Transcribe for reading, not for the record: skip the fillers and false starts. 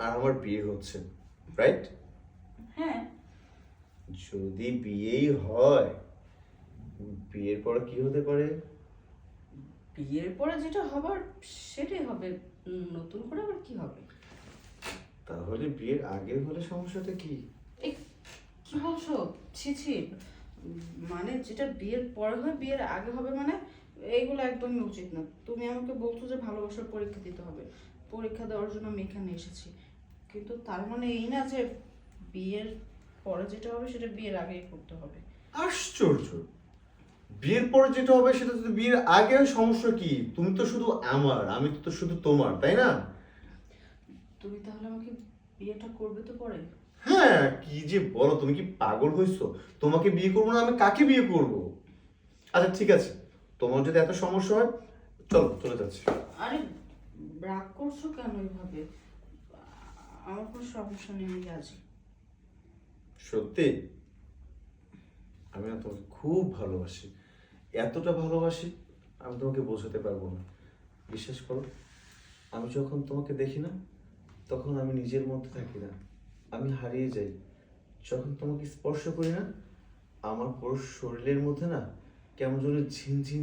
আর আমার বিয়ে হচ্ছে, রাইট? হ্যাঁ। যদি বিয়েই হয়, বিয়ের পরে কি হতে পারে? বিয়ের পরে যেটা হবার সেটাই হবে। নতুন করে আবার কি হবে? তাহলে বিয়ের আগে হলে সমস্যাটা কি? এই কি বলছো? ছি ছি। মানে যেটা বিয়ের পরে হয় বিয়ের আগে হবে মানে এইগুলো একদমই উচিত না। তুমি আমাকে বলছো যে ভালোবাসার পরীক্ষা দিতে হবে, পরীক্ষা দেওয়ার জন্য আমি এখানে এসেছি, কিন্তু তার মানে এই না যে বিয়ের পরে যেটা হবে সেটা বিয়ের আগেই করতে হবে। আশ্চর্য! বিয়ের পরে যেটা হবে সেটা যদি বিয়ের আগে হয়, সমস্যা কি? তুমি তো শুধু আমার, আমি তো শুধু তোমার, তাই না? তুমি তাহলে আমাকে বিয়েটা করবে তো পরে? হ্যাঁ, কি যে বলো, তুমি কি পাগল হয়েছো? তোমাকে বিয়ে করবো না আমি কাকে বিয়ে করব? আচ্ছা ঠিক আছে, তোমার যদি এত সমস্যা হয়, চলো চলে যাচ্ছি। আরে রাগ করছো কেন এইভাবে? আমার কোনো সমস্যা নেই, আমি রাজি। সত্যি? আমি না তোমাকে খুব ভালোবাসি, এতটা ভালোবাসি আমি তোমাকে বোঝাতে পারবো না। বিশ্বাস করো, আমি যখন তোমাকে দেখি না, তখন আমি নিজের মধ্যে থাকি না, আমি হারিয়ে যাই। যখন তোমাকে স্পর্শ করি না, আমার পুরো শরীরের মধ্যে না কেমন যেন ঝিনঝিন